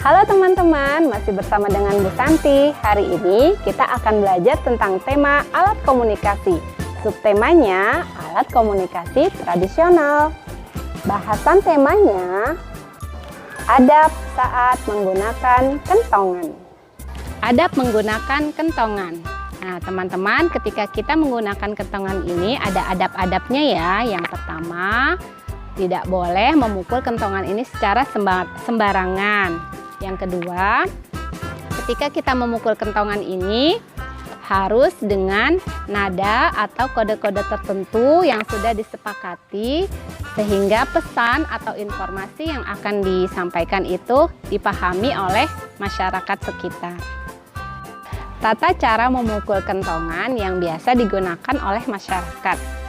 Halo teman-teman, masih bersama dengan Bu Santi. Hari ini kita akan belajar tentang tema alat komunikasi. Subtemanya alat komunikasi tradisional. Bahasan temanya adab saat menggunakan kentongan. Adab menggunakan kentongan. Nah teman-teman, ketika kita menggunakan kentongan ini ada adab-adabnya ya. Yang pertama, tidak boleh memukul kentongan ini secara sembarangan. Yang kedua, ketika kita memukul kentongan ini harus dengan nada atau kode-kode tertentu yang sudah disepakati sehingga pesan atau informasi yang akan disampaikan itu dipahami oleh masyarakat sekitar. Tata cara memukul kentongan yang biasa digunakan oleh masyarakat.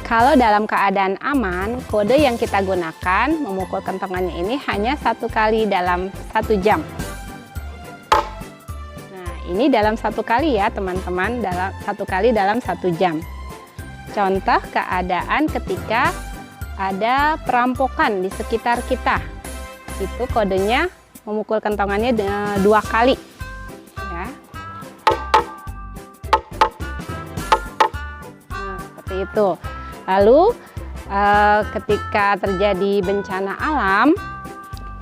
Kalau dalam keadaan aman, kode yang kita gunakan memukul kentongannya ini hanya 1 kali dalam 1 jam. Nah, ini dalam 1 kali ya teman-teman, dalam 1 kali dalam 1 jam. Contoh keadaan ketika ada perampokan di sekitar kita, itu kodenya memukul kentongannya 2 kali. Ya. Nah, seperti itu. Lalu ketika terjadi bencana alam,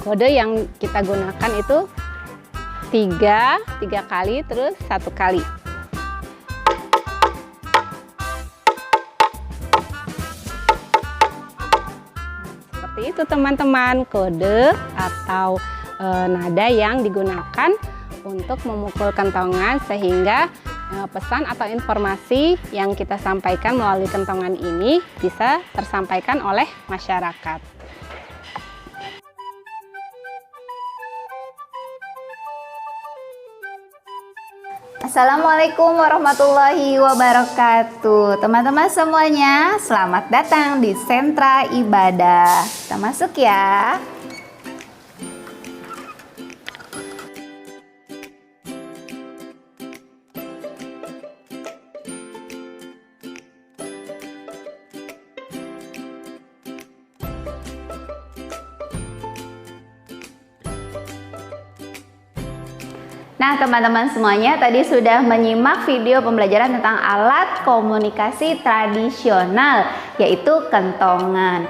kode yang kita gunakan itu 3 kali terus 1 kali. Seperti itu teman-teman, kode atau nada yang digunakan untuk memukul kentongan sehingga pesan atau informasi yang kita sampaikan melalui kentongan ini bisa tersampaikan oleh masyarakat. Assalamualaikum warahmatullahi wabarakatuh. Teman-teman semuanya, selamat datang di Sentra Ibadah. Kita masuk ya. Nah teman-teman semuanya, tadi sudah menyimak video pembelajaran tentang alat komunikasi tradisional, yaitu kentongan.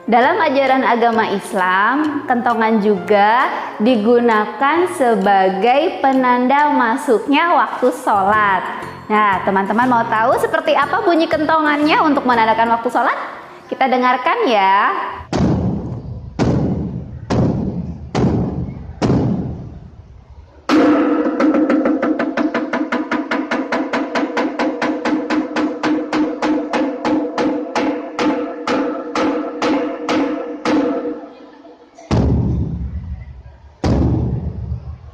Dalam ajaran agama Islam, kentongan juga digunakan sebagai penanda masuknya waktu sholat. Nah teman-teman mau tahu seperti apa bunyi kentongannya untuk menandakan waktu sholat? Kita dengarkan ya.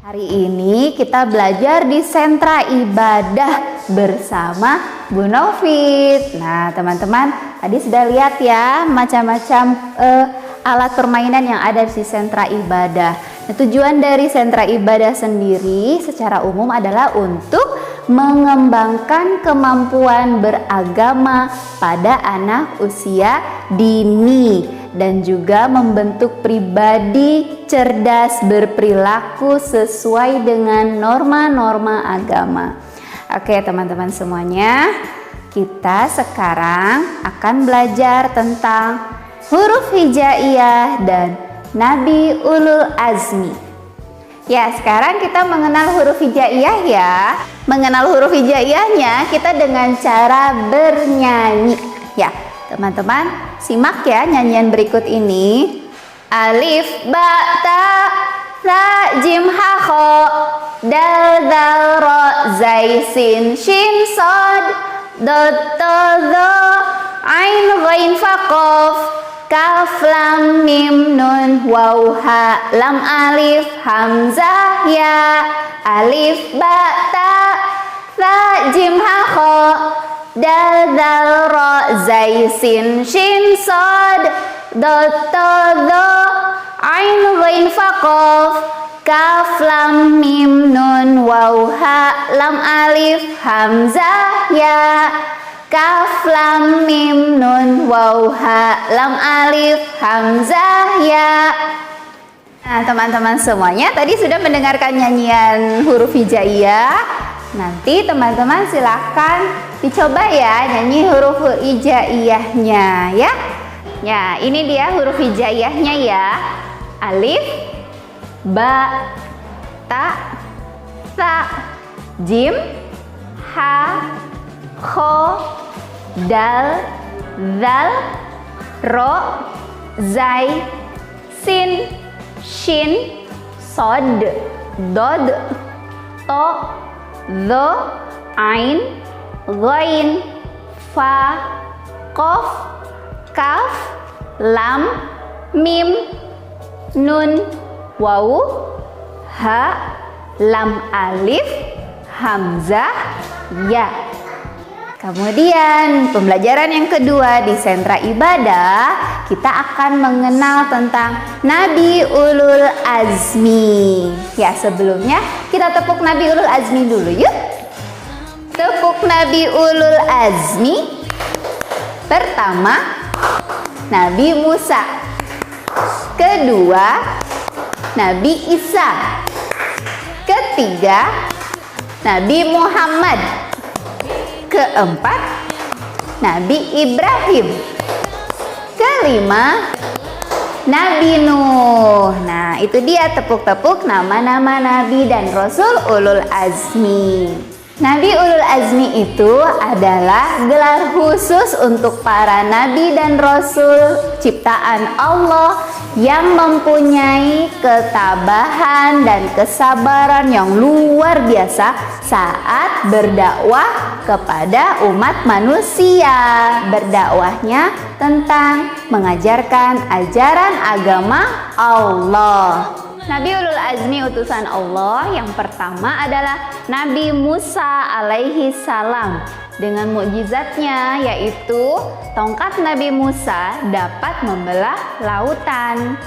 Hari ini kita belajar di Sentra Ibadah bersama Bu Novit. Nah teman-teman, tadi sudah lihat ya macam-macam alat permainan yang ada di Sentra Ibadah. Nah, tujuan dari Sentra Ibadah sendiri secara umum adalah untuk mengembangkan kemampuan beragama pada anak usia dini dan juga membentuk pribadi cerdas berperilaku sesuai dengan norma-norma agama. Oke teman-teman semuanya, kita sekarang akan belajar tentang huruf hijaiyah dan Nabi Ulul Azmi. Ya, sekarang kita mengenal huruf hijaiyah ya. Mengenal huruf hijaiyahnya kita dengan cara bernyanyi. Ya, teman-teman simak ya nyanyian berikut ini. Alif ba ta sa jim ha kho dal dal ro zai sin shin sod dot to zo ain ghain fa qaf kaf lam mim nun waw ha lam alif hamzah ya. Alif ba ta sa jim ha kho dal dal ro zai sin shin sod dot to zo ain ghain fa qaf kaf lam mim nun waw ha lam alif hamzah ya. Kaf lam mim nun waw ha lam alif hamzah ya. Nah, teman-teman semuanya tadi sudah mendengarkan nyanyian huruf hijaiyah. Nanti teman-teman silakan dicoba ya nyanyi huruf hijaiyahnya ya. Ya, ini dia huruf hijaiyahnya ya. Alif, ba, ta, sa, jim, ha, kho, dal, zal, ro, zai, sin, shin, sod, dod, to, dho, ain, ghain, fa, qaf, kaf, lam, mim, nun, waw, ha, lam alif, hamzah, ya. Kemudian pembelajaran yang kedua di sentra ibadah, kita akan mengenal tentang Nabi Ulul Azmi. Ya, sebelumnya kita tepuk Nabi Ulul Azmi dulu yuk. Tepuk Nabi Ulul Azmi. Pertama, Nabi Musa. Kedua, Nabi Isa. Ketiga, Nabi Muhammad. Keempat, Nabi Ibrahim. Kelima, Nabi Nuh. Nah, itu dia tepuk-tepuk nama-nama Nabi dan Rasul Ulul Azmi. Nabi Ulul Azmi itu adalah gelar khusus untuk para Nabi dan Rasul ciptaan Allah yang mempunyai ketabahan dan kesabaran yang luar biasa saat berdakwah kepada umat manusia. Berdakwahnya tentang mengajarkan ajaran agama Allah. Nabi Ulul Azmi utusan Allah yang pertama adalah Nabi Musa alaihi salam. Dengan mukjizatnya yaitu tongkat Nabi Musa dapat membelah lautan.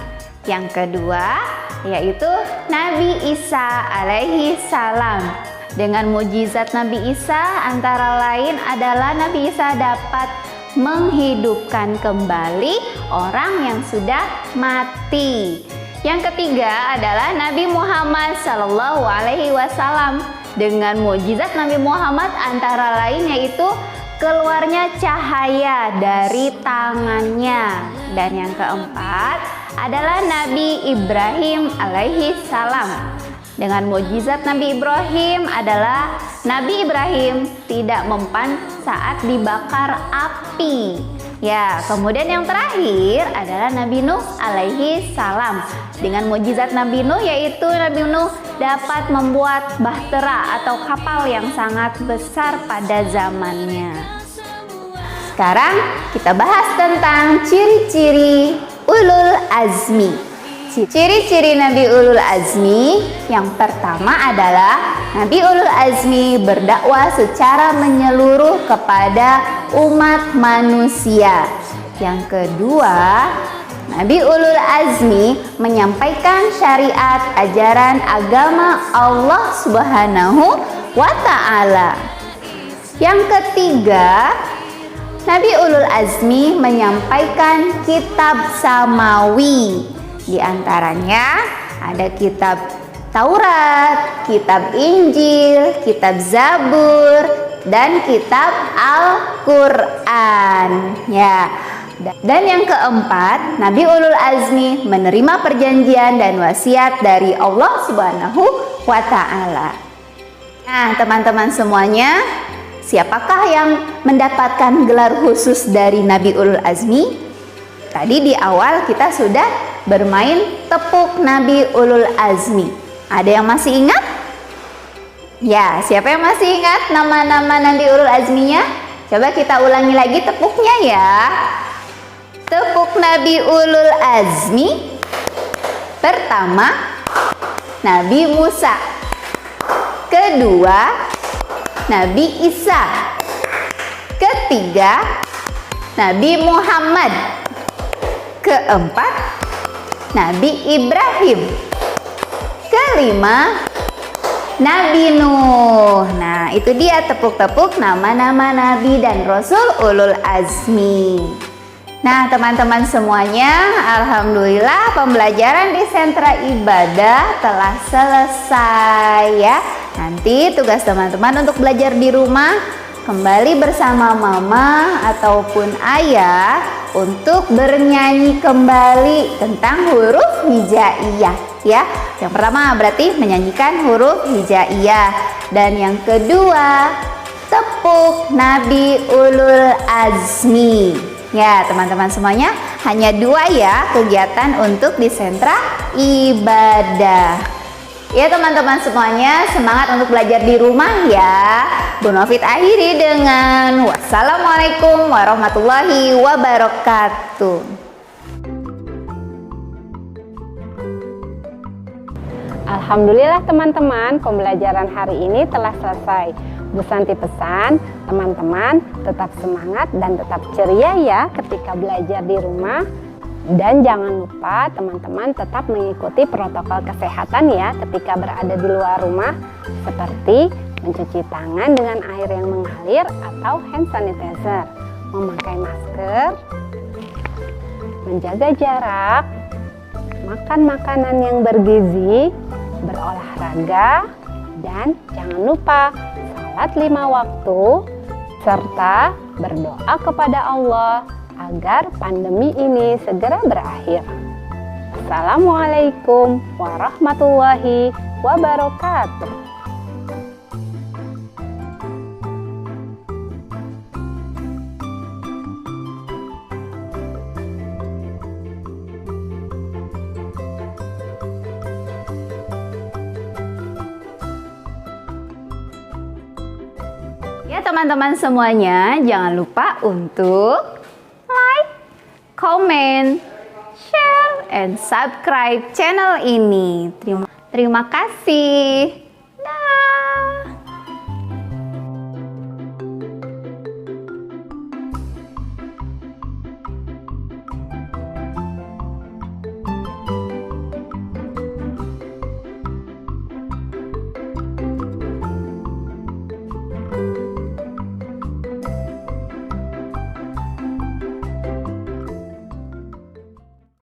Yang kedua yaitu Nabi Isa alaihi salam. Dengan mukjizat Nabi Isa antara lain adalah Nabi Isa dapat menghidupkan kembali orang yang sudah mati. Yang ketiga adalah Nabi Muhammad Sallallahu Alaihi Wasallam. Dengan mukjizat Nabi Muhammad antara lain yaitu keluarnya cahaya dari tangannya. Dan yang keempat adalah Nabi Ibrahim alaihi salam. Dengan mukjizat Nabi Ibrahim adalah Nabi Ibrahim tidak mempan saat dibakar api. Ya, kemudian yang terakhir adalah Nabi Nuh alaihi salam. Dengan mukjizat Nabi Nuh yaitu Nabi Nuh dapat membuat bahtera atau kapal yang sangat besar pada zamannya. Sekarang kita bahas tentang ciri-ciri Ulul Azmi. Ciri-ciri Nabi Ulul Azmi yang pertama adalah Nabi Ulul Azmi berdakwah secara menyeluruh kepada umat manusia. Yang kedua, Nabi Ulul Azmi menyampaikan syariat ajaran agama Allah Subhanahu wa Ta'ala. Yang ketiga, Nabi Ulul Azmi menyampaikan kitab samawi. Di antaranya ada kitab Taurat, kitab Injil, kitab Zabur, dan kitab Al-Quran. Ya. Dan yang keempat, Nabi Ulul Azmi menerima perjanjian dan wasiat dari Allah Subhanahu wa Ta'ala. Nah, teman-teman semuanya, siapakah yang mendapatkan gelar khusus dari Nabi Ulul Azmi? Tadi di awal kita sudah bermain tepuk Nabi Ulul Azmi. Ada yang masih ingat? Ya, siapa yang masih ingat nama-nama Nabi Ulul Azminya? Coba kita ulangi lagi tepuknya ya. Tepuk Nabi Ulul Azmi. Pertama, Nabi Musa. Kedua, Nabi Isa. Ketiga, Nabi Muhammad. Keempat, Nabi Ibrahim. Kelima, Nabi Nuh. Nah, itu dia tepuk-tepuk nama-nama Nabi dan Rasul Ulul Azmi. Nah, teman-teman semuanya, alhamdulillah pembelajaran di sentra ibadah telah selesai ya. Nanti tugas teman-teman untuk belajar di rumah kembali bersama mama ataupun ayah untuk bernyanyi kembali tentang huruf hijaiyah ya. Yang pertama berarti menyanyikan huruf hijaiyah, dan yang kedua tepuk Nabi Ulul Azmi. Ya teman-teman semuanya, hanya 2 ya kegiatan untuk di sentra ibadah. Ya teman-teman semuanya, semangat untuk belajar di rumah ya. Bu Novit akhiri dengan wassalamualaikum warahmatullahi wabarakatuh. Alhamdulillah teman-teman, pembelajaran hari ini telah selesai. Bu Santi pesan, teman-teman tetap semangat dan tetap ceria ya ketika belajar di rumah. Dan jangan lupa teman-teman tetap mengikuti protokol kesehatan ya ketika berada di luar rumah, seperti mencuci tangan dengan air yang mengalir atau hand sanitizer, memakai masker, menjaga jarak, makan makanan yang bergizi, berolahraga, dan jangan lupa salat 5 waktu, serta berdoa kepada Allah agar pandemi ini segera berakhir. Assalamualaikum warahmatullahi wabarakatuh. Ya teman-teman semuanya, jangan lupa untuk like, comment, share, and subscribe channel ini. Terima kasih. Dah.